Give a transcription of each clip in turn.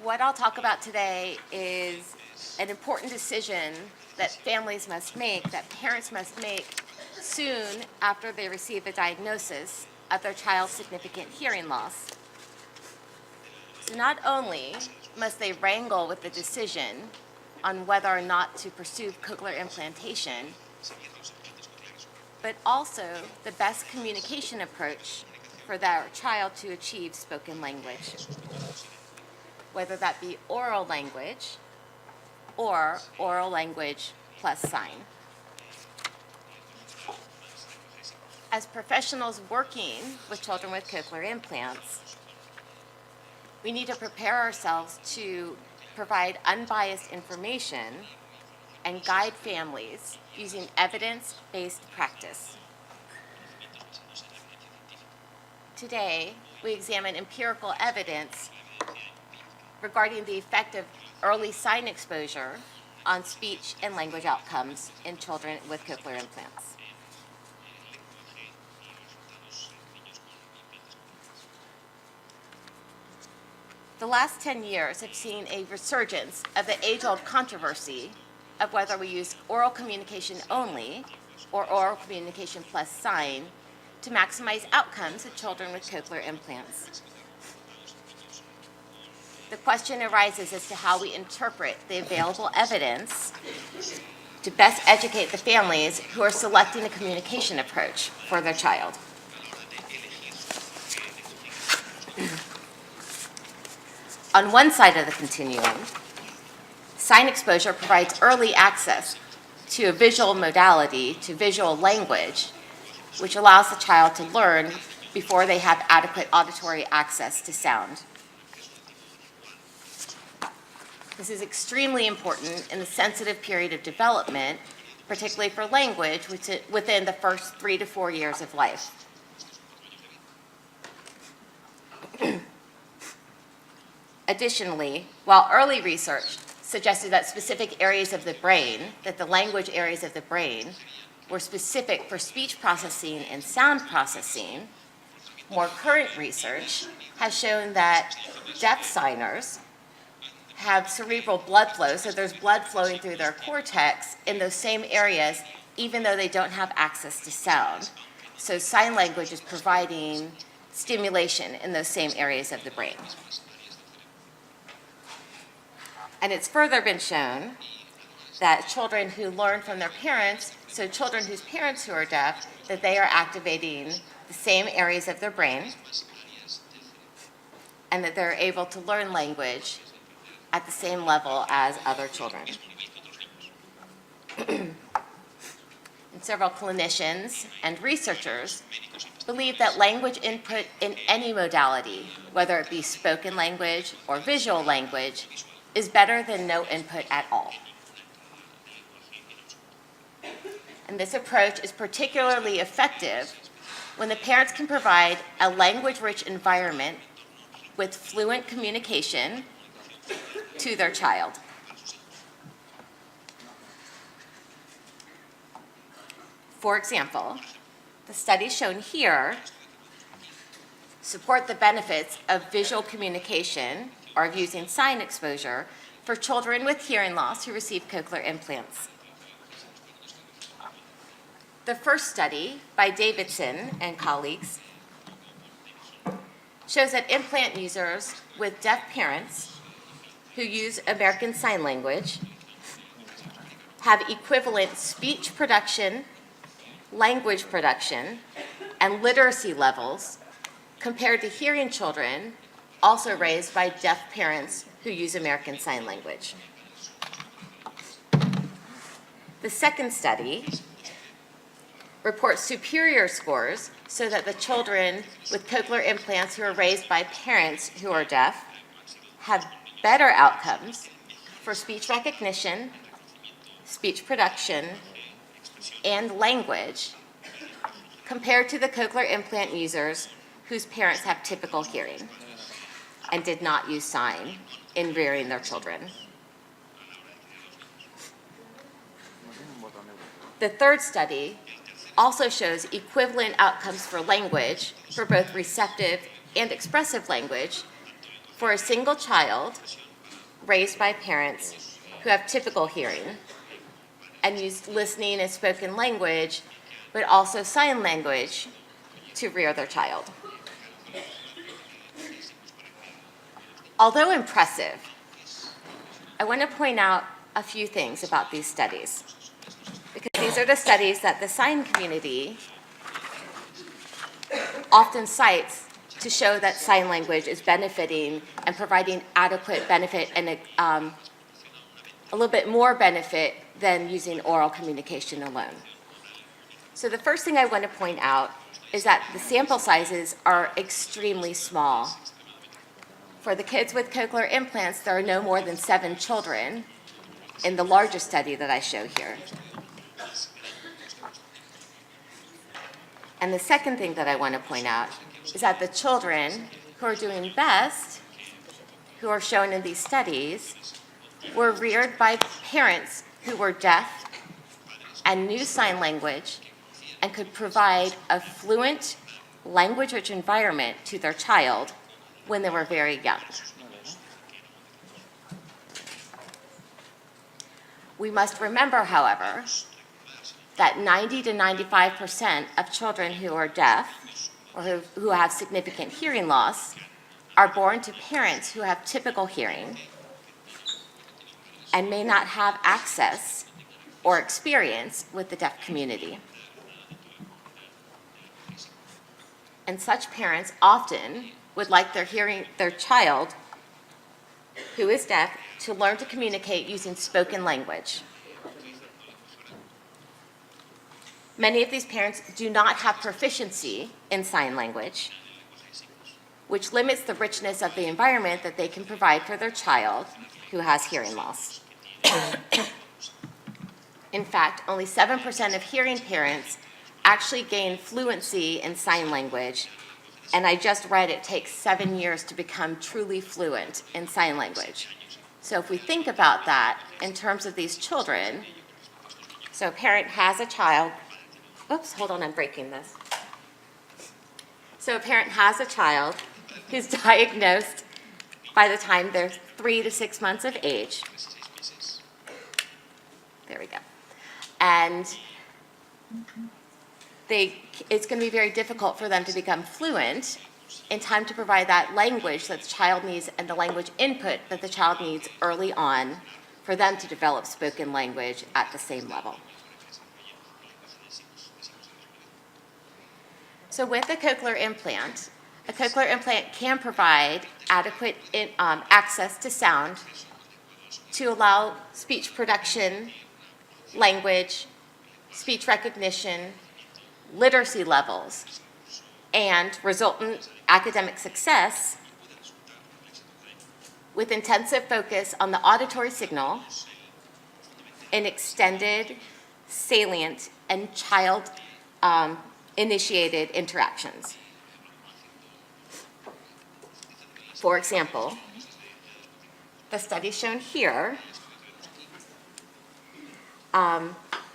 what I'll talk about today is an important decision that families must make, that parents must make soon after they receive a diagnosis of their child's significant hearing loss. So not only must they wrangle with the decision on whether or not to pursue cochlear implantation, but also the best communication approach for their child to achieve spoken language, whether that be oral language or oral language plus sign. As professionals working with children with cochlear implants, we need to prepare ourselves to provide unbiased information and guide families using evidence-based practice. Today, we examine empirical evidence regarding the effect of early sign exposure on speech and language outcomes in children with cochlear implants. The last 10 years have seen a resurgence of the age-old controversy of whether we use oral communication only or oral communication plus sign to maximize outcomes of children with cochlear implants. The question arises as to how we interpret the available evidence to best educate the families who are selecting a communication approach for their child. On one side of the continuum, sign exposure provides early access to a visual modality, to visual language, which allows the child to learn before they have adequate auditory access to sound. This is extremely important in the sensitive period of development, particularly for language, which is within the first 3 to 4 years of life. Additionally, while early research suggested that specific areas of the brain, that the language areas of the brain, were specific for speech processing and sound processing, more current research has shown that deaf signers have cerebral blood flow, so there's blood flowing through their cortex in those same areas, even though they don't have access to sound. So sign language is providing stimulation in those same areas of the brain. And it's further been shown that children who learn from their parents, so children whose parents who are deaf, that they are activating the same areas of their brain and that they're able to learn language at the same level as other children. And several clinicians and researchers believe that language input in any modality, whether it be spoken language or visual language, is better than no input at all. And this approach is particularly effective when the parents can provide a language-rich environment with fluent communication to their child. For example, the studies shown here support the benefits of visual communication or of using sign exposure for children with hearing loss who receive cochlear implants. The first study by Davidson and colleagues shows that implant users with deaf parents who use American Sign Language have equivalent speech production, language production, and literacy levels compared to hearing children also raised by deaf parents who use American Sign Language. The second study reports superior scores so that the children with cochlear implants who are raised by parents who are deaf have better outcomes for speech recognition, speech production, and language compared to the cochlear implant users whose parents have typical hearing and did not use sign in rearing their children. The third study also shows equivalent outcomes for language, for both receptive and expressive language, for a single child raised by parents who have typical hearing and use listening and spoken language, but also sign language to rear their child. Although impressive, I want to point out a few things about these studies, because these are the studies that the sign community often cites to show that sign language is benefiting and providing adequate benefit and a little bit more benefit than using oral communication alone. So the first thing I want to point out is that the sample sizes are extremely small. For the kids with cochlear implants, there are no more than 7 children in the largest study that I show here. And the second thing that I want to point out is that the children who are doing best, who are shown in these studies, were reared by parents who were deaf and knew sign language and could provide a fluent, language-rich environment to their child when they were very young. We must remember, however, that 90 to 95% of children who are deaf or who have significant hearing loss are born to parents who have typical hearing and may not have access or experience with the deaf community. And such parents often would like their child who is deaf to learn to communicate using spoken language. Many of these parents do not have proficiency in sign language, which limits the richness of the environment that they can provide for their child who has hearing loss. In fact, only 7% of hearing parents actually gain fluency in sign language, and I just read it takes 7 years to become truly fluent in sign language. So if we think about that in terms of these children, so a parent has a child, oops, hold on, I'm breaking this. So a parent has a child who's diagnosed by the time they're 3 to 6 months of age. There we go. And it's going to be very difficult for them to become fluent in time to provide that language that the child needs and the language input that the child needs early on for them to develop spoken language at the same level. So with a cochlear implant can provide adequate access to sound to allow speech production, language, speech recognition, literacy levels, and resultant academic success with intensive focus on the auditory signal in extended, salient, and child-initiated interactions. For example, the study shown here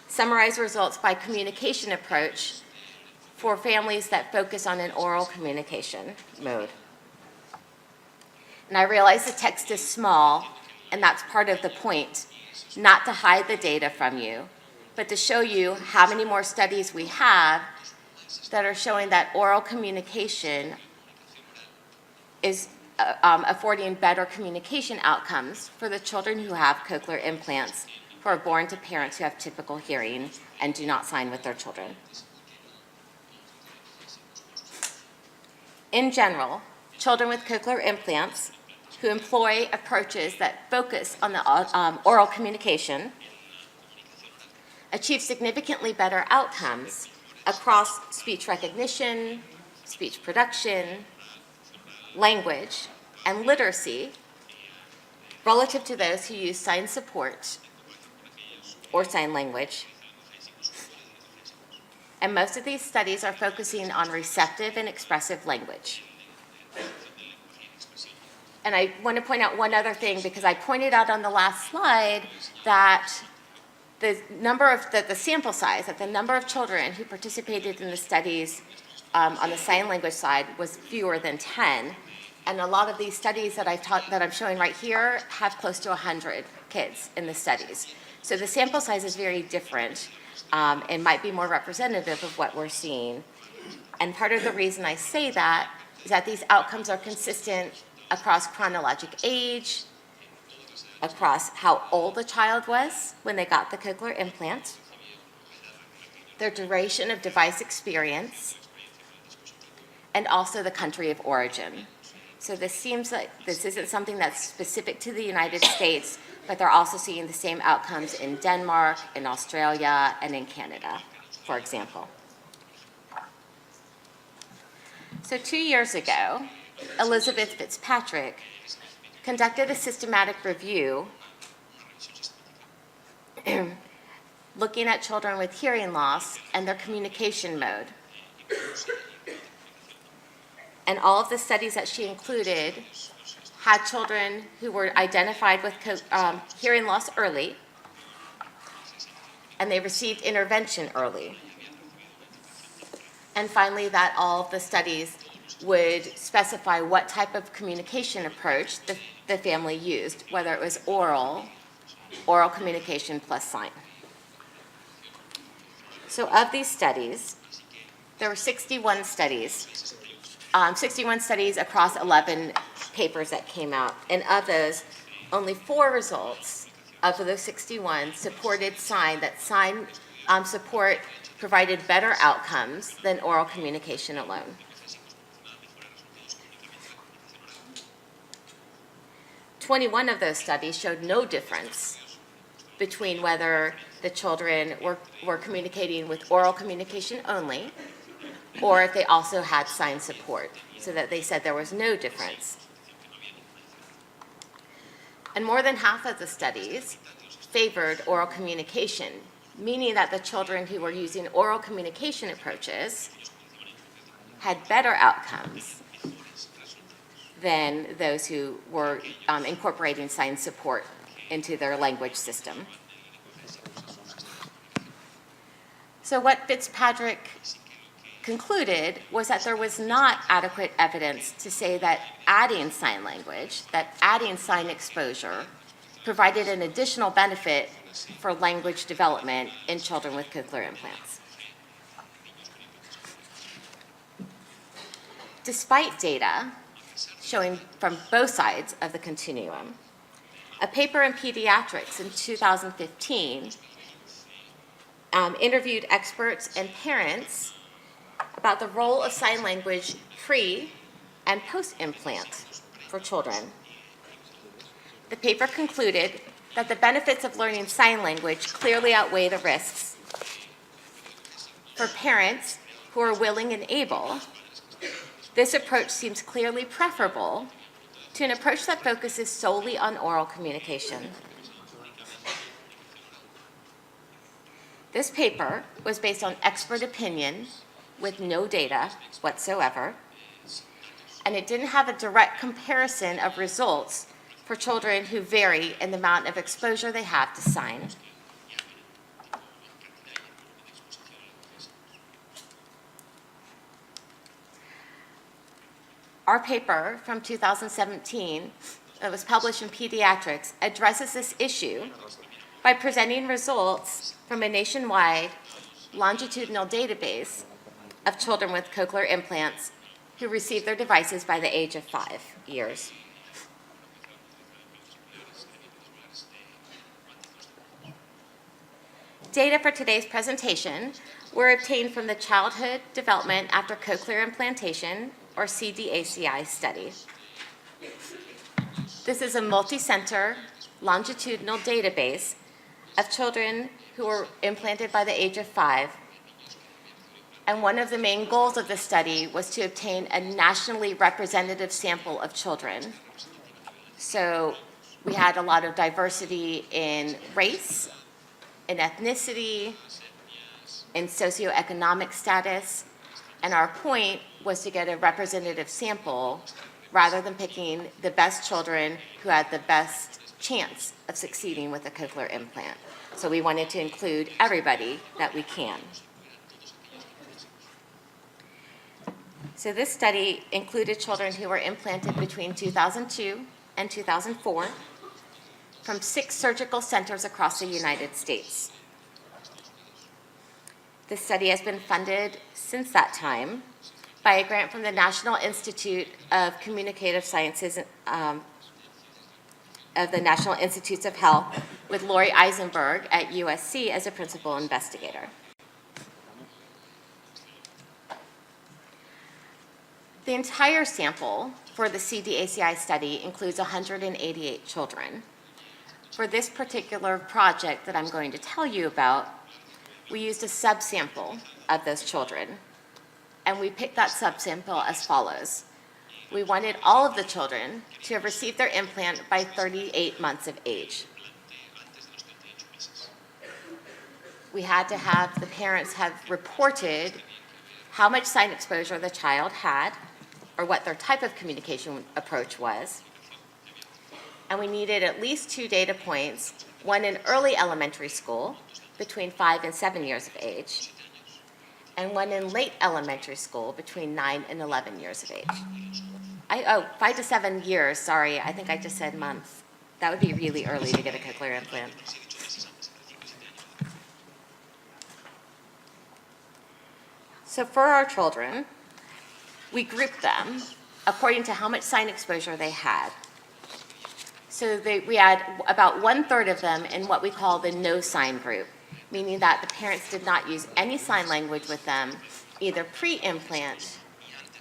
summarize results by communication approach for families that focus on an oral communication mode. And I realize the text is small, and that's part of the point, not to hide the data from you, but to show you how many more studies we have that are showing that oral communication is affording better communication outcomes for the children who have cochlear implants who are born to parents who have typical hearing and do not sign with their children. In general, children with cochlear implants who employ approaches that focus on the oral communication achieve significantly better outcomes across speech recognition, speech production, language, and literacy relative to those who use sign support or sign language. And most of these studies are focusing on receptive and expressive language. And I want to point out one other thing, because I pointed out on the last slide that the sample size, that the number of children who participated in the studies on the sign language side was fewer than 10. And a lot of these studies that I'm showing right here have close to 100 kids in the studies. So the sample size is very different and might be more representative of what we're seeing. And part of the reason I say that is that these outcomes are consistent across chronologic age, across how old the child was when they got the cochlear implant, their duration of device experience, and also the country of origin. So this seems like this isn't something that's specific to the United States, but they're also seeing the same outcomes in Denmark, in Australia, and in Canada, for example. So 2 years ago, Elizabeth Fitzpatrick conducted a systematic review looking at children with hearing loss and their communication mode. And all of the studies that she included had children who were identified with hearing loss early, and they received intervention early. And finally, that all of the studies would specify what type of communication approach the family used, whether it was oral communication plus sign. So of these studies, there were 61 studies, 61 studies across 11 papers that came out. And of those, only 4 results of those 61 supported sign, that sign support provided better outcomes than oral communication alone. Twenty-one of those studies showed no difference between whether the children were communicating with oral communication only or if they also had sign support, so that they said there was no difference. And more than half of the studies favored oral communication, meaning that the children who were using oral communication approaches had better outcomes than those who were incorporating sign support into their language system. So what Fitzpatrick concluded was that there was not adequate evidence to say that adding sign language, that adding sign exposure, provided an additional benefit for language development in children with cochlear implants. Despite data showing from both sides of the continuum, a paper in Pediatrics in 2015 interviewed experts and parents about the role of sign language pre- and post-implant for children. The paper concluded that the benefits of learning sign language clearly outweigh the risks. For parents who are willing and able, this approach seems clearly preferable to an approach that focuses solely on oral communication. This paper was based on expert opinion with no data whatsoever, and it didn't have a direct comparison of results for children who vary in the amount of exposure they have to sign. Our paper from 2017 that was published in Pediatrics addresses this issue by presenting results from a nationwide longitudinal database of children with cochlear implants who received their devices by the age of 5 years. Data for today's presentation were obtained from the Childhood Development After Cochlear Implantation, or CDACI study. This is a multi-center longitudinal database of children who were implanted by the age of 5. And one of the main goals of the study was to obtain a nationally representative sample of children. So we had a lot of diversity in race, in ethnicity, in socioeconomic status, and our point was to get a representative sample rather than picking the best children who had the best chance of succeeding with a cochlear implant. So we wanted to include everybody that we can. So this study included children who were implanted between 2002 and 2004 from 6 surgical centers across the United States. This study has been funded since that time by a grant from the National Institute of Communicative Sciences of the National Institutes of Health, with Lori Eisenberg at USC as a principal investigator. The entire sample for the CDACI study includes 188 children. For this particular project that I'm going to tell you about, we used a subsample of those children, and we picked that subsample as follows. We wanted all of the children to have received their implant by 38 months of age. We had to have the parents have reported how much sign exposure the child had, or what their type of communication approach was. And we needed at least 2 data points, one in early elementary school, between 5 and 7 years of age, and one in late elementary school, between 9 and 11 years of age. 5 to 7 years, sorry, I think I just said months. That would be really early to get a cochlear implant. So for our children, we grouped them according to how much sign exposure they had. So we had about 1/3 of them in what we call the no sign group, meaning that the parents did not use any sign language with them, either pre-implant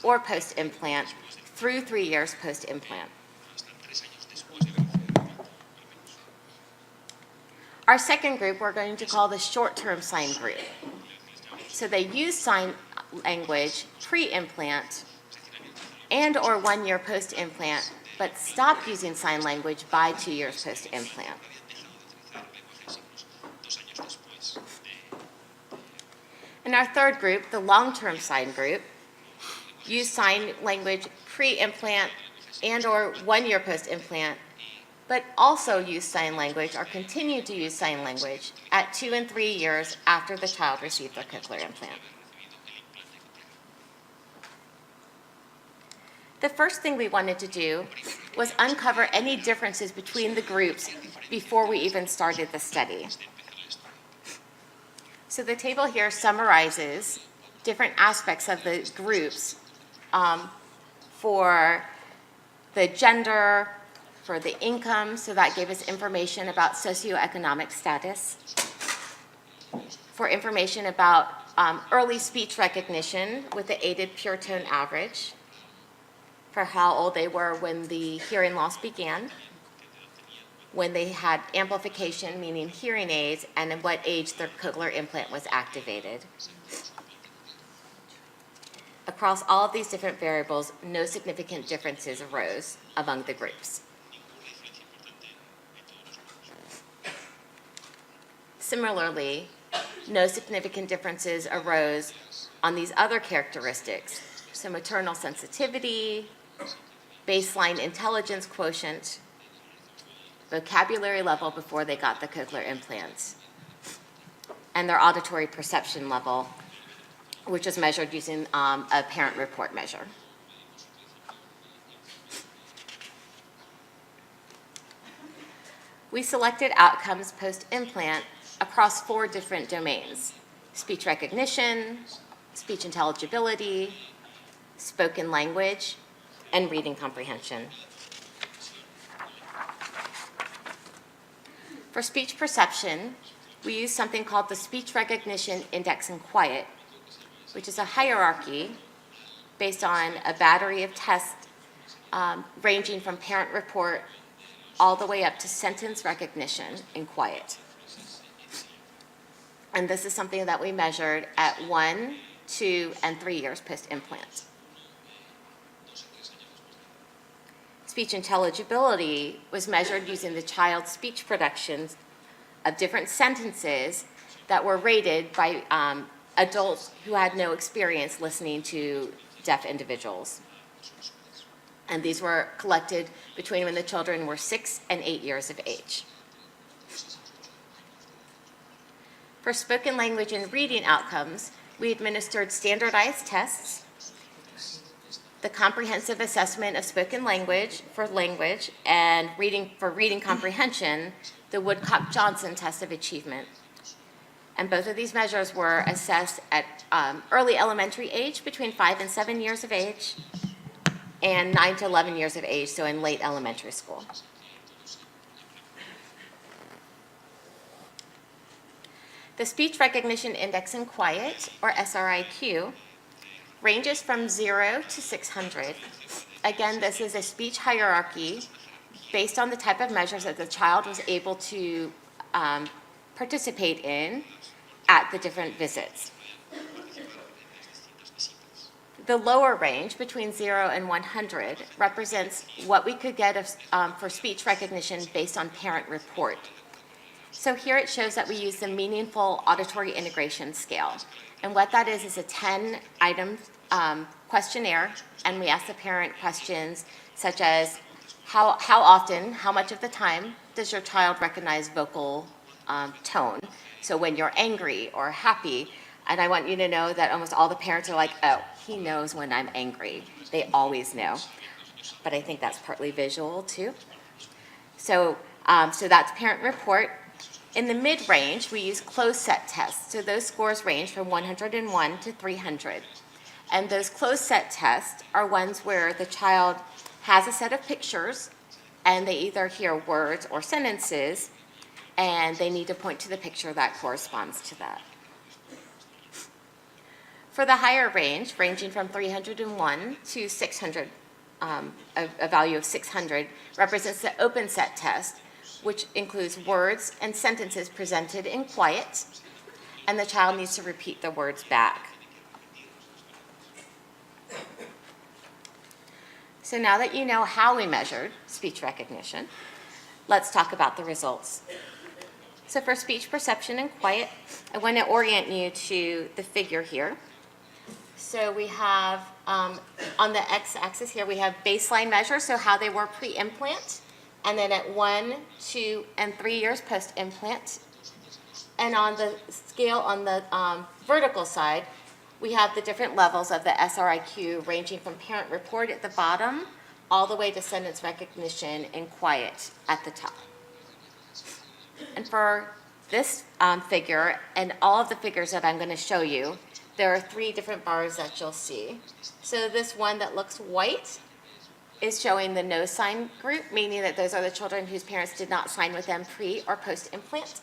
or post-implant, through 3 years post-implant. Our second group we're going to call the short-term sign group. So they use sign language pre-implant and or 1 year post-implant, but stopped using sign language by 2 years post-implant. And our third group, the long-term sign group, used sign language pre-implant and or 1 year post-implant, but also used sign language or continued to use sign language at 2 and 3 years after the child received their cochlear implant. The first thing we wanted to do was uncover any differences between the groups before we even started the study. So the table here summarizes different aspects of the groups for the gender, for the income, so that gave us information about socioeconomic status, for information about early speech recognition with the aided pure tone average, for how old they were when the hearing loss began, when they had amplification, meaning hearing aids, and at what age their cochlear implant was activated. Across all of these different variables, no significant differences arose among the groups. Similarly, no significant differences arose on these other characteristics. So maternal sensitivity, baseline intelligence quotient, vocabulary level before they got the cochlear implants, and their auditory perception level, which is measured using a parent report measure. We selected outcomes post-implant across 4 different domains: speech recognition, speech intelligibility, spoken language, and reading comprehension. For speech perception, we use something called the Speech Recognition Index and Quiet, which is a hierarchy based on a battery of tests ranging from parent report all the way up to sentence recognition in quiet. And this is something that we measured at 1, 2, and 3 years post-implant. Speech intelligibility was measured using the child's speech productions of different sentences that were rated by adults who had no experience listening to deaf individuals. And these were collected between when the children were 6 and 8 years of age. For spoken language and reading outcomes, we administered standardized tests the comprehensive assessment of spoken language for language, and reading comprehension, the Woodcock-Johnson test of achievement. And both of these measures were assessed at early elementary age, between 5 and 7 years of age, and 9 to 11 years of age, so in late elementary school. The Speech Recognition Index in Quiet, or SRIQ, ranges from 0 to 600. Again, this is a speech hierarchy based on the type of measures that the child was able to participate in at the different visits. The lower range, between 0 and 100, represents what we could get for speech recognition based on parent report. So here it shows that we use the Meaningful Auditory Integration Scale. And what that is a 10-item questionnaire, and we ask the parent questions such as, how often, how much of the time does your child recognize vocal tone? So when you're angry or happy, and I want you to know that almost all the parents are like, oh, he knows when I'm angry. They always know. But I think that's partly visual too. So that's parent report. In the mid-range, we use closed set tests. So those scores range from 101 to 300. And those closed set tests are ones where the child has a set of pictures, and they either hear words or sentences, and they need to point to the picture that corresponds to that. For the higher range, ranging from 301 to 600, a value of 600, represents the open set test, which includes words and sentences presented in quiet, and the child needs to repeat the words back. So now that you know how we measured speech recognition, let's talk about the results. So for speech perception and quiet, I want to orient you to the figure here. So we have, on the x-axis here, we have baseline measures, so how they were pre-implant, and then at 1, 2, and 3 years post-implant. And on the scale on the vertical side, we have the different levels of the SRIQ ranging from parent report at the bottom all the way to sentence recognition and quiet at the top. And for this figure and all of the figures that I'm going to show you, there are 3 different bars that you'll see. So this one that looks white is showing the no sign group, meaning that those are the children whose parents did not sign with them pre or post-implant.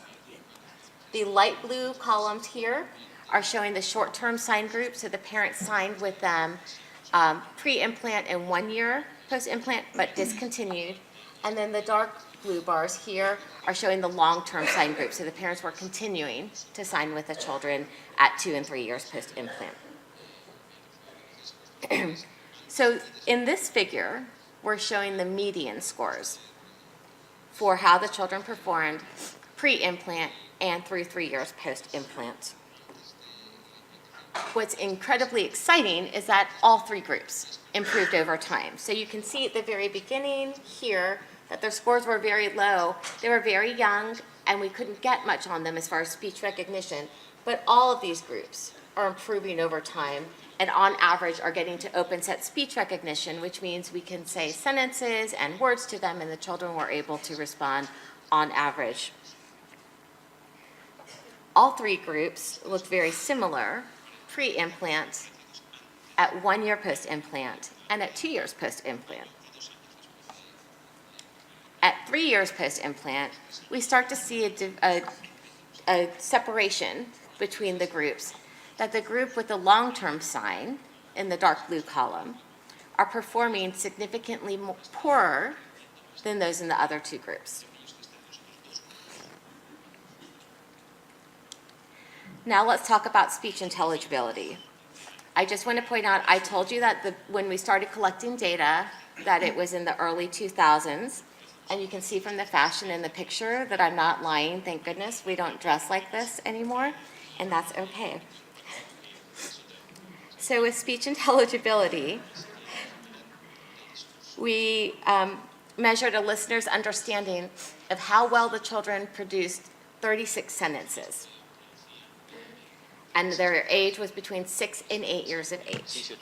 The light blue columns here are showing the short-term sign group, so the parents signed with them pre-implant and 1 year post-implant, but discontinued. And then the dark blue bars here are showing the long-term sign group, so the parents were continuing to sign with the children at 2 and 3 years post-implant. So in this figure, we're showing the median scores for how the children performed pre-implant and through 3 years post-implant. What's incredibly exciting is that all 3 groups improved over time. So you can see at the very beginning here that their scores were very low. They were very young, and we couldn't get much on them as far as speech recognition. But all of these groups are improving over time, and on average are getting to open set speech recognition, which means we can say sentences and words to them, and the children were able to respond on average. All 3 groups looked very similar pre-implant, at 1 year post-implant, and at 2 years post-implant. At 3 years post-implant, we start to see a separation between the groups, that the group with the long-term sign in the dark blue column are performing significantly poorer than those in the other 2 groups. Now let's talk about speech intelligibility. I just want to point out, I told you that when we started collecting data, that it was in the early 2000s, and you can see from the fashion in the picture that I'm not lying, thank goodness. We don't dress like this anymore, and that's okay. So with speech intelligibility, we measured a listener's understanding of how well the children produced 36 sentences. And their age was between 6 and 8 years of age.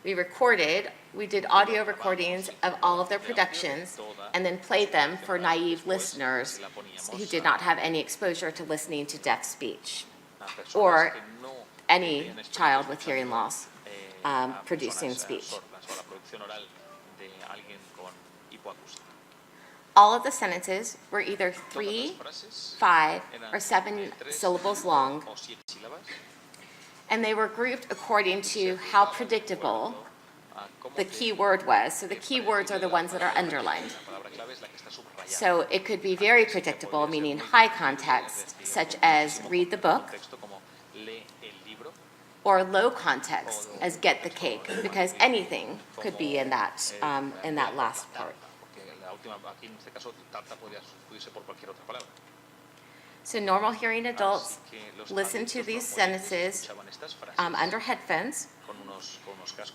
We did audio recordings of all of their productions and then played them for naive listeners who did not have any exposure to listening to deaf speech or any child with hearing loss producing speech. All of the sentences were either 3, 5, or 7 syllables long, and they were grouped according to how predictable the key word was. So the key words are the ones that are underlined. So it could be very predictable, meaning high context, such as read the book, or low context, as get the cake, because anything could be in that last part. So normal hearing adults listen to these sentences under headphones,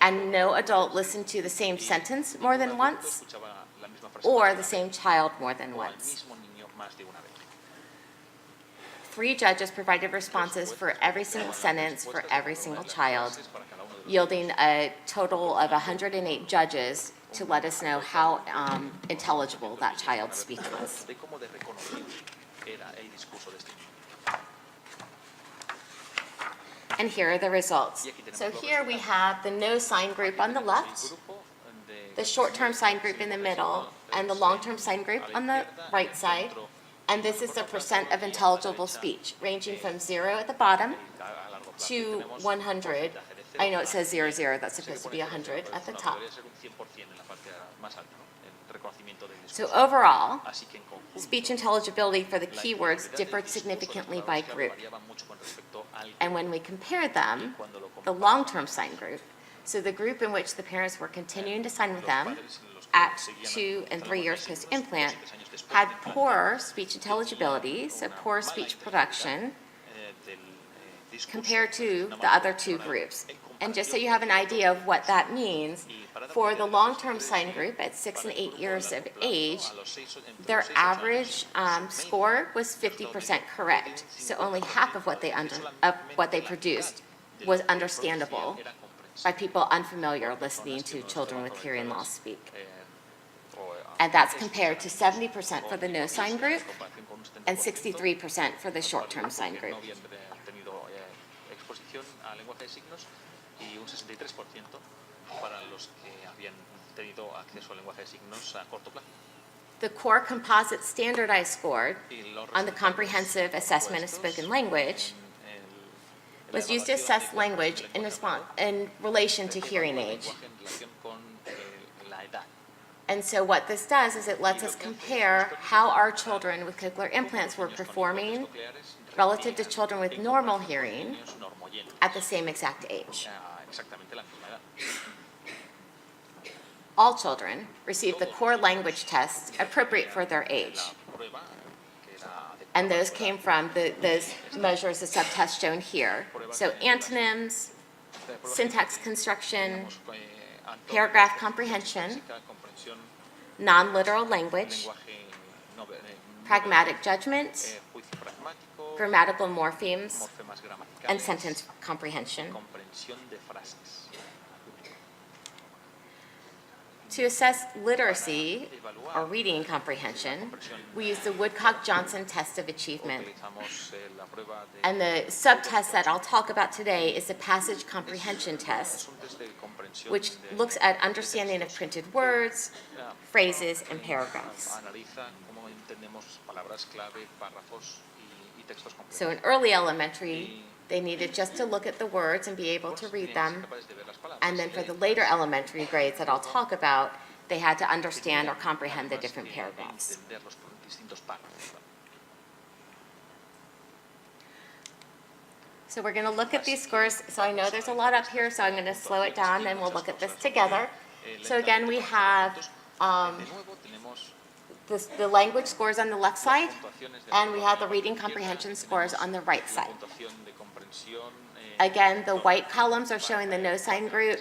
and no adult listened to the same sentence more than once or the same child more than once. 3 judges provided responses for every single sentence for every single child, yielding a total of 108 judges to let us know how intelligible that child's speech was. And here are the results. So here we have the no sign group on the left, the short-term sign group in the middle, and the long-term sign group on the right side. And this is the percent of intelligible speech, ranging from 0 at the bottom to 100. I know it says 0, 0, that's supposed to be 100 at the top. So overall, speech intelligibility for the keywords differed significantly by group. And when we compared them, the long-term sign group, so the group in which the parents were continuing to sign with them at 2 and 3 years post-implant, had poor speech intelligibility, so poor speech production, compared to the other 2 groups. And just so you have an idea of what that means, for the long-term sign group at 6 and 8 years of age, their average score was 50% correct. So only half of what they produced was understandable by people unfamiliar listening to children with hearing loss speak. And that's compared to 70% for the no sign group and 63% for the short-term sign group. The core composite standardized score on the comprehensive assessment of spoken language was used to assess language in relation to hearing age. And so what this does is it lets us compare how our children with cochlear implants were performing relative to children with normal hearing at the same exact age. All children receive the core language tests appropriate for their age. And those came from those measures, the subtests shown here. So antonyms, syntax construction, paragraph comprehension, non-literal language, pragmatic judgment, grammatical morphemes, and sentence comprehension. To assess literacy or reading comprehension, we use the Woodcock-Johnson test of achievement. And the subtest that I'll talk about today is the passage comprehension test, which looks at understanding of printed words, phrases, and paragraphs. So in early elementary, they needed just to look at the words and be able to read them. And then for the later elementary grades that I'll talk about, they had to understand or comprehend the different paragraphs. So we're going to look at these scores. So I know there's a lot up here, so I'm going to slow it down and we'll look at this together. So again, we have the language scores on the left side, and we have the reading comprehension scores on the right side. Again, the white columns are showing the no sign group,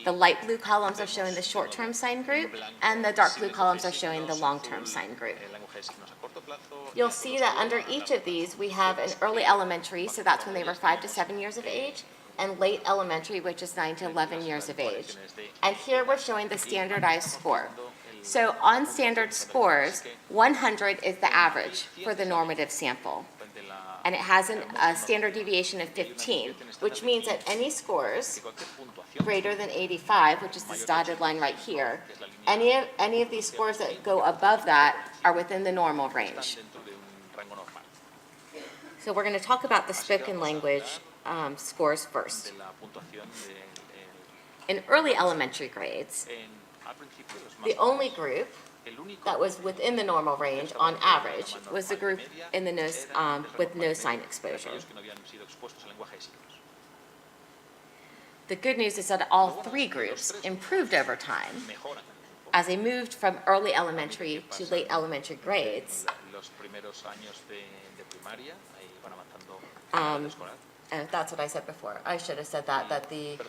the light blue columns are showing the short-term sign group, and the dark blue columns are showing the long-term sign group. You'll see that under each of these, we have an early elementary, so that's when they were 5 to 7 years of age, and late elementary, which is 9 to 11 years of age. And here we're showing the standardized score. So on standard scores, 100 is the average for the normative sample. And it has a standard deviation of 15, which means that any scores greater than 85, which is this dotted line right here, any of these scores that go above that are within the normal range. So we're going to talk about the spoken language scores first. In early elementary grades, the only group that was within the normal range on average was the group in the with no sign exposure. The good news is that all three groups improved over time as they moved from early elementary to late elementary grades. That's what I said before. I should have said that the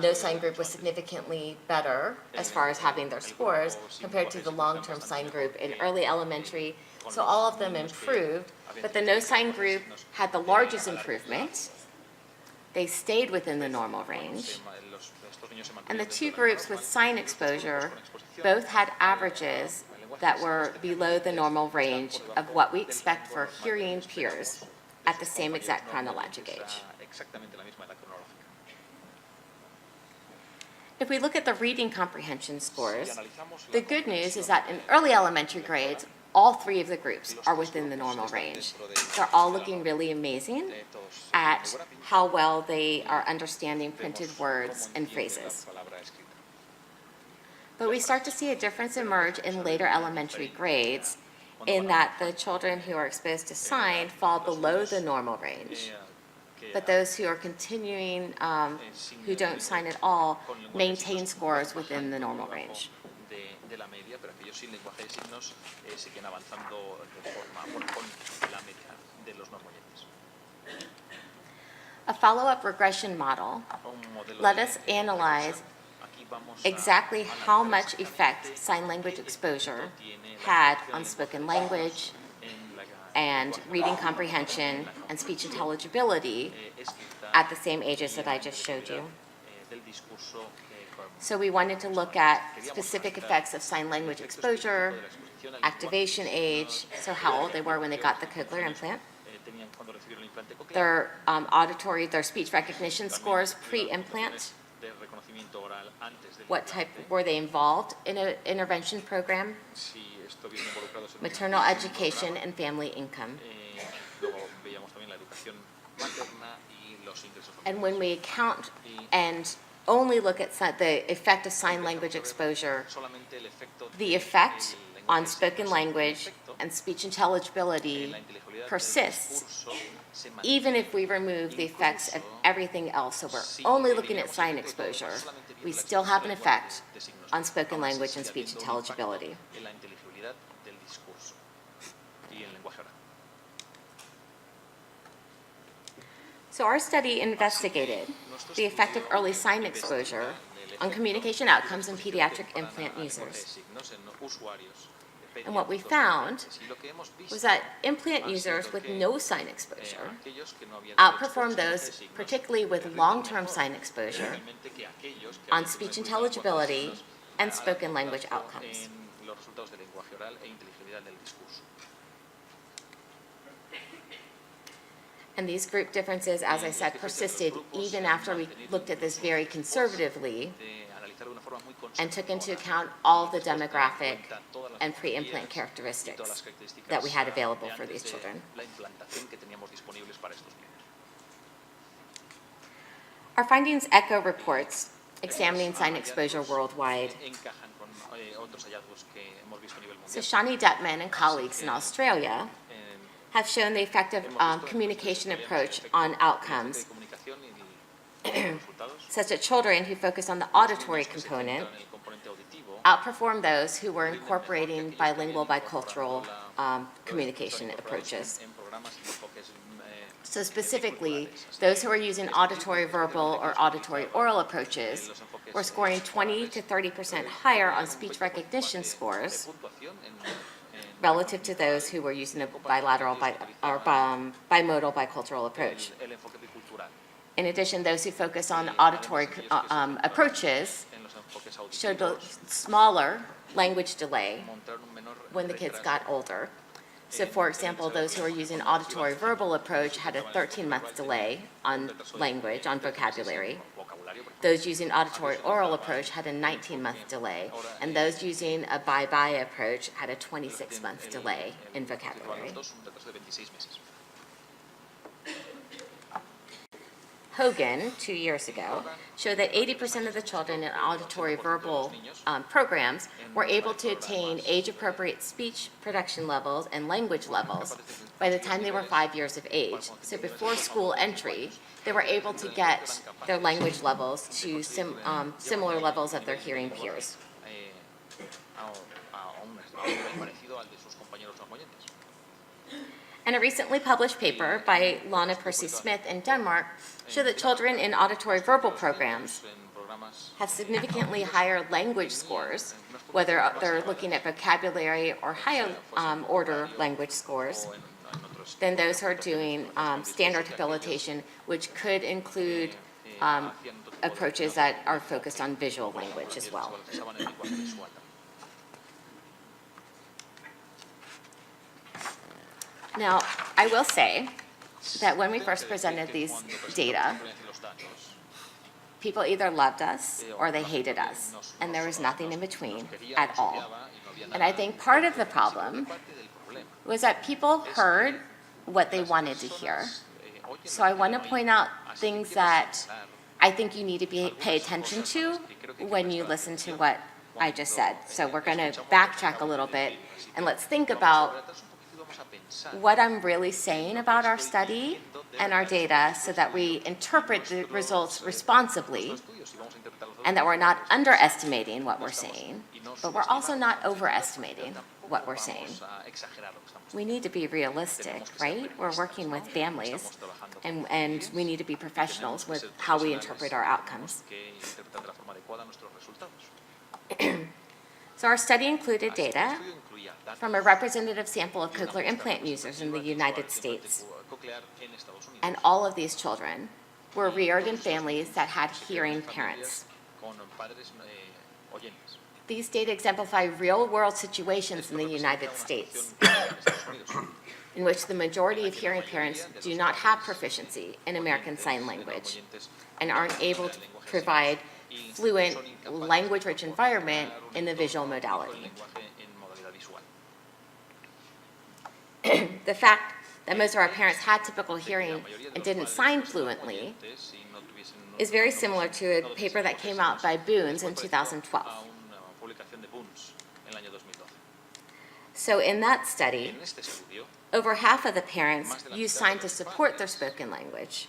no sign group was significantly better as far as having their scores compared to the long-term sign group in early elementary. So all of them improved, but the no sign group had the largest improvement. They stayed within the normal range. And the two groups with sign exposure both had averages that were below the normal range of what we expect for hearing peers at the same exact chronologic age. If we look at the reading comprehension scores, the good news is that in early elementary grades, all three of the groups are within the normal range. They're all looking really amazing at how well they are understanding printed words and phrases. But we start to see a difference emerge in later elementary grades in that the children who are exposed to sign fall below the normal range. But those who are continuing, who don't sign at all, maintain scores within the normal range. A follow-up regression model let us analyze exactly how much effect sign language exposure had on spoken language and reading comprehension and speech intelligibility at the same ages that I just showed you. So we wanted to look at specific effects of sign language exposure, activation age, so how old they were when they got the cochlear implant, their their speech recognition scores pre-implant, what type, were they involved in an intervention program, maternal education, and family income. And when we count and only look at the effect of sign language exposure, the effect on spoken language and speech intelligibility persists, even if we remove the effects of everything else. So we're only looking at sign exposure. We still have an effect on spoken language and speech intelligibility. So our study investigated the effect of early sign exposure on communication outcomes in pediatric implant users. And what we found was that implant users with no sign exposure outperformed those, particularly with long-term sign exposure, on speech intelligibility and spoken language outcomes. And these group differences, as I said, persisted even after we looked at this very conservatively and took into account all the demographic and pre-implant characteristics that we had available for these children. Our findings echo reports examining sign exposure worldwide. So Shani Detman and colleagues in Australia have shown the effective communication approach on outcomes, such that children who focus on the auditory component outperform those who were incorporating bilingual, bicultural communication approaches. So specifically, those who are using auditory verbal or auditory oral approaches were scoring 20 to 30% higher on speech recognition scores relative to those who were using a bilateral or bimodal bicultural approach. In addition, those who focus on auditory approaches showed a smaller language delay when the kids got older. So for example, those who are using auditory verbal approach had a 13-month delay on language, on vocabulary. Those using auditory oral approach had a 19-month delay, and those using a bye-bye approach had a 26-month delay in vocabulary. Hogan, 2 years ago, showed that 80% of the children in auditory verbal programs were able to attain age-appropriate speech production levels and language levels by the time they were 5 years of age. So before school entry, they were able to get their language levels to similar levels of their hearing peers. And a recently published paper by Lana Percy-Smith in Denmark showed that children in auditory verbal programs have significantly higher language scores, whether they're looking at vocabulary or higher order language scores, than those who are doing standard habilitation, which could include approaches that are focused on visual language as well. Now, I will say that when we first presented these data, people either loved us or they hated us, and there was nothing in between at all. And I think part of the problem was that people heard what they wanted to hear. So I want to point out things that I think you need to pay attention to when you listen to what I just said. So we're going to backtrack a little bit, and let's think about what I'm really saying about our study and our data so that we interpret the results responsibly and that we're not underestimating what we're saying, but we're also not overestimating what we're saying. We need to be realistic, right? We're working with families, and we need to be professionals with how we interpret our outcomes. So our study included data from a representative sample of cochlear implant users in the United States. And all of these children were reared in families that had hearing parents. These data exemplify real-world situations in the United States in which the majority of hearing parents do not have proficiency in American Sign Language and aren't able to provide fluent, language-rich environment in the visual modality. The fact that most of our parents had typical hearing and didn't sign fluently is very similar to a paper that came out by Boons in 2012. So in that study, over half of the parents used sign to support their spoken language.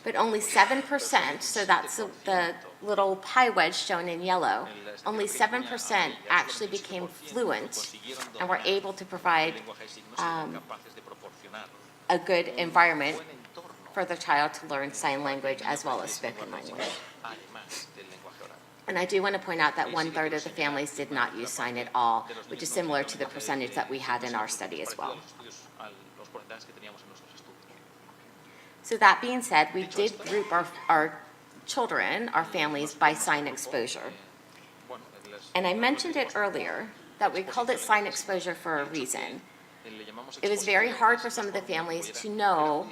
But only 7%, so that's the little pie wedge shown in yellow, only 7% actually became fluent and were able to provide a good environment for the child to learn sign language as well as spoken language. And I do want to point out that 1/3 of the families did not use sign at all, which is similar to the percentage that we had in our study as well. So that being said, we did group our children, our families, by sign exposure. And I mentioned it earlier that we called it sign exposure for a reason. It was very hard for some of the families to know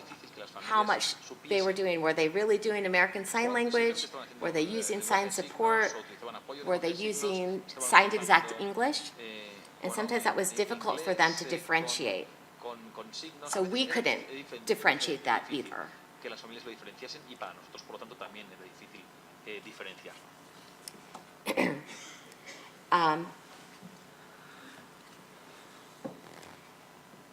how much they were doing. Were they really doing American Sign Language? Were they using sign support? Were they using signed exact English? And sometimes that was difficult for them to differentiate. So we couldn't differentiate that either.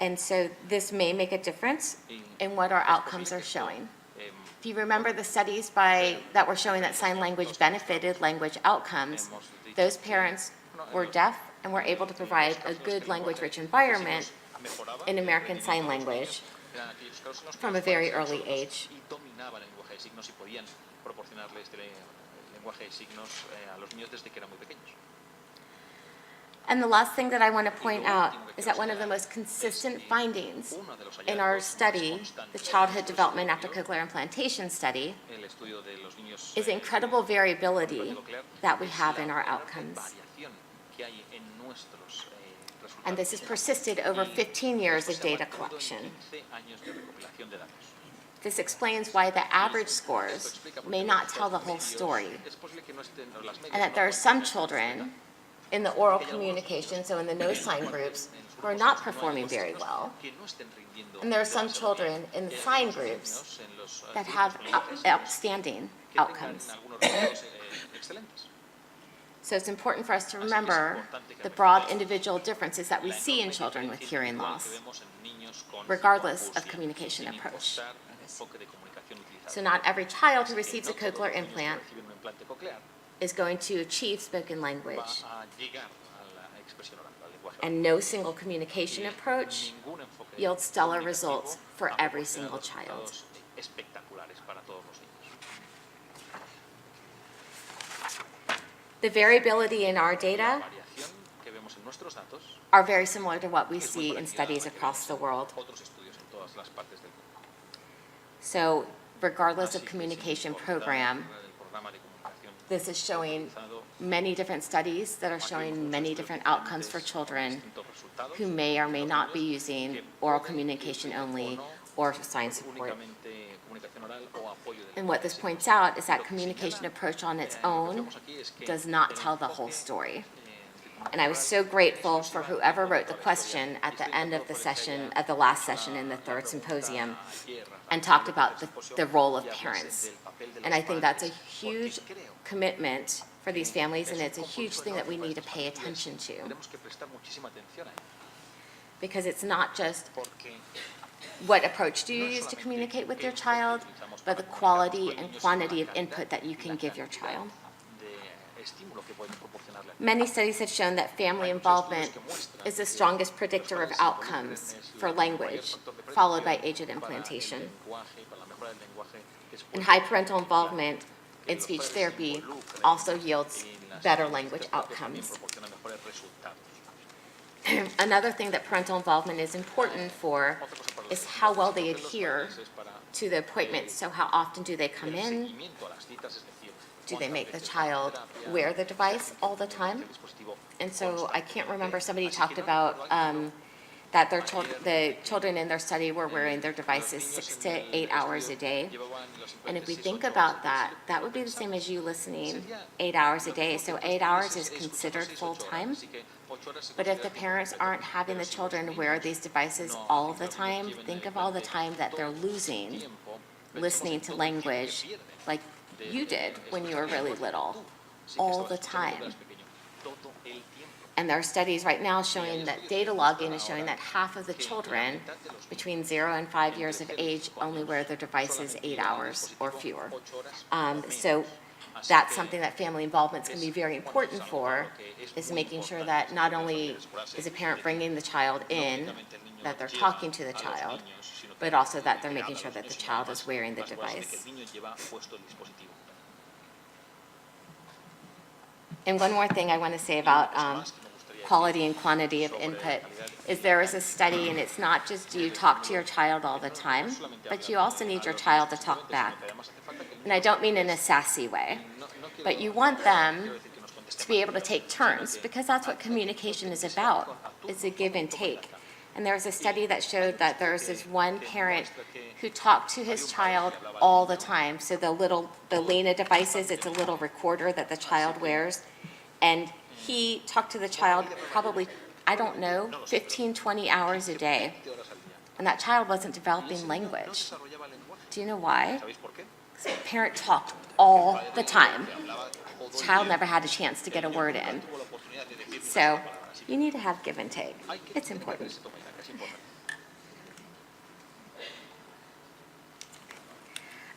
And so this may make a difference in what our outcomes are showing. If you remember the studies that were showing that sign language benefited language outcomes, those parents were deaf and were able to provide a good language-rich environment in American Sign Language from a very early age. And the last thing that I want to point out is that one of the most consistent findings in our study, the Childhood Development After Cochlear Implantation study, is incredible variability that we have in our outcomes. And this has persisted over 15 years of data collection. This explains why the average scores may not tell the whole story, and that there are some children in the oral communication, so in the no sign groups, who are not performing very well. And there are some children in the sign groups that have outstanding outcomes. So it's important for us to remember the broad individual differences that we see in children with hearing loss, regardless of communication approach. So not every child who receives a cochlear implant is going to achieve spoken language. And no single communication approach yields stellar results for every single child. The variability in our data are very similar to what we see in studies across the world. So regardless of communication program, this is showing many different studies that are showing many different outcomes for children who may or may not be using oral communication only or sign support. And what this points out is that communication approach on its own does not tell the whole story. And I was so grateful for whoever wrote the question at the end of the session, at the last session in the third symposium, and talked about the role of parents. And I think that's a huge commitment for these families, and it's a huge thing that we need to pay attention to. Because it's not just what approach do you use to communicate with your child, but the quality and quantity of input that you can give your child. Many studies have shown that family involvement is the strongest predictor of outcomes for language, followed by age of implantation. And high parental involvement in speech therapy also yields better language outcomes. Another thing that parental involvement is important for is how well they adhere to the appointments. So how often do they come in? Do they make the child wear the device all the time? And so I can't remember, somebody talked about that the children in their study were wearing their devices 6 to 8 hours a day. And if we think about that, that would be the same as you listening 8 hours a day. So 8 hours is considered full time. But if the parents aren't having the children wear these devices all the time, think of all the time that they're losing listening to language like you did when you were really little, all the time. And there are studies right now showing that data logging is showing that half of the children between 0 and 5 years of age only wear their devices 8 hours or fewer. So that's something that family involvement is going to be very important for, is making sure that not only is a parent bringing the child in, that they're talking to the child, but also that they're making sure that the child is wearing the device. And one more thing I want to say about quality and quantity of input is there is a study, and it's not just do you talk to your child all the time, but you also need your child to talk back. And I don't mean in a sassy way, but you want them to be able to take turns, because that's what communication is about. It's a give and take. And there was a study that showed that there was this one parent who talked to his child all the time. So the Lena devices, it's a little recorder that the child wears. And he talked to the child probably, I don't know, 15, 20 hours a day. And that child wasn't developing language. Do you know why? Because the parent talked all the time. The child never had a chance to get a word in. So you need to have give and take. It's important.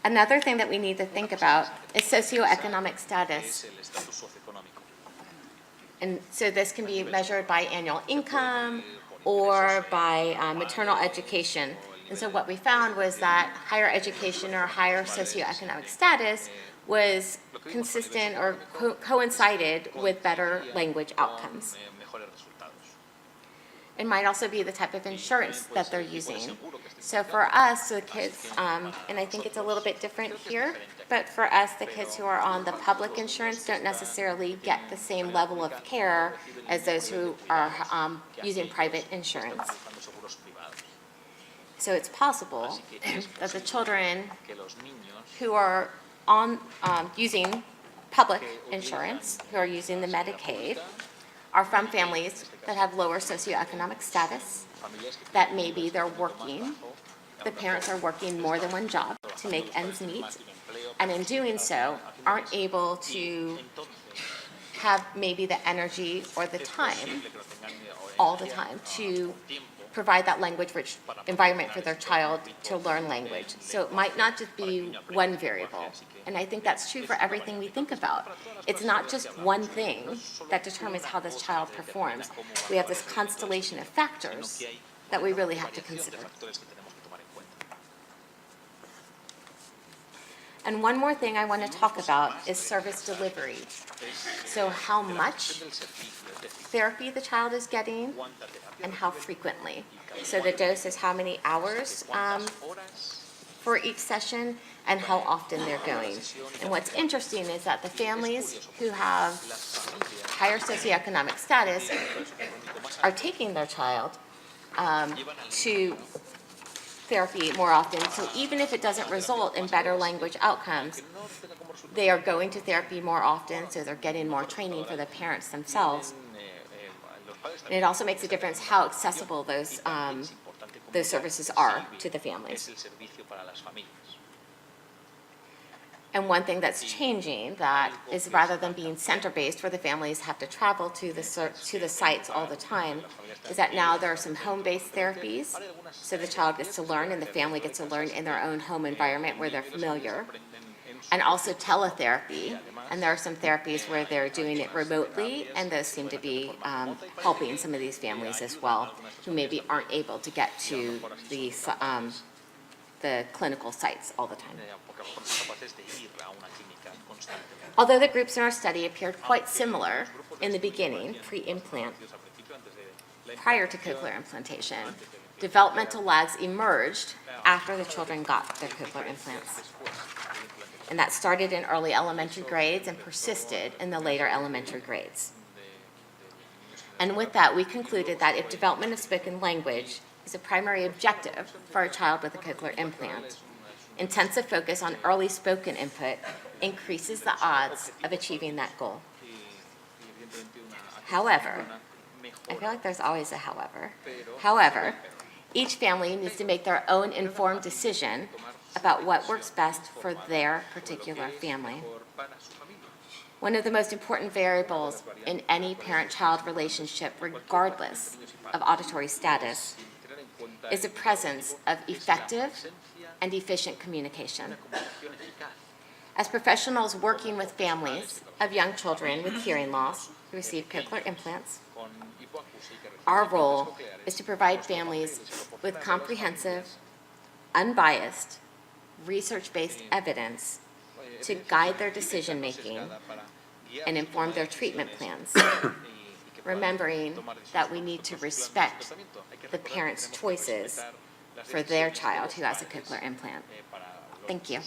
Another thing that we need to think about is socioeconomic status. And so this can be measured by annual income or by maternal education. And so what we found was that higher education or higher socioeconomic status was consistent or coincided with better language outcomes. It might also be the type of insurance that they're using. So for us, the kids, and I think it's a little bit different here, but for us, the kids who are on the public insurance don't necessarily get the same level of care as those who are using private insurance. So it's possible that the children who are on using public insurance, who are using the Medicaid, are from families that have lower socioeconomic status, that maybe they're working, the parents are working more than one job to make ends meet, and in doing so, aren't able to have maybe the energy or the time, all the time, to provide that language-rich environment for their child to learn language. So it might not just be one variable. And I think that's true for everything we think about. It's not just one thing that determines how this child performs. We have this constellation of factors that we really have to consider. And one more thing I want to talk about is service delivery. So how much therapy the child is getting and how frequently. So the dose is how many hours for each session and how often they're going. And what's interesting is that the families who have higher socioeconomic status are taking their child to therapy more often. So even if it doesn't result in better language outcomes, they are going to therapy more often, so they're getting more training for the parents themselves. And it also makes a difference how accessible those services are to the families. And one thing that's changing that is rather than being center-based where the families have to travel to the sites all the time, is that now there are some home-based therapies. So the child gets to learn and the family gets to learn in their own home environment where they're familiar. And also teletherapy. And there are some therapies where they're doing it remotely, and those seem to be helping some of these families as well, who maybe aren't able to get to the clinical sites all the time. Although the groups in our study appeared quite similar in the beginning, pre-implant, prior to cochlear implantation, developmental lags emerged after the children got their cochlear implants. And that started in early elementary grades and persisted in the later elementary grades. And with that, we concluded that if development of spoken language is a primary objective for a child with a cochlear implant, intensive focus on early spoken input increases the odds of achieving that goal. However, I feel like there's always a however. However, each family needs to make their own informed decision about what works best for their particular family. One of the most important variables in any parent-child relationship, regardless of auditory status, is the presence of effective and efficient communication. As professionals working with families of young children with hearing loss who receive cochlear implants, our role is to provide families with comprehensive, unbiased, research-based evidence to guide their decision-making and inform their treatment plans, remembering that we need to respect the parents' choices for their child who has a cochlear implant. Thank you.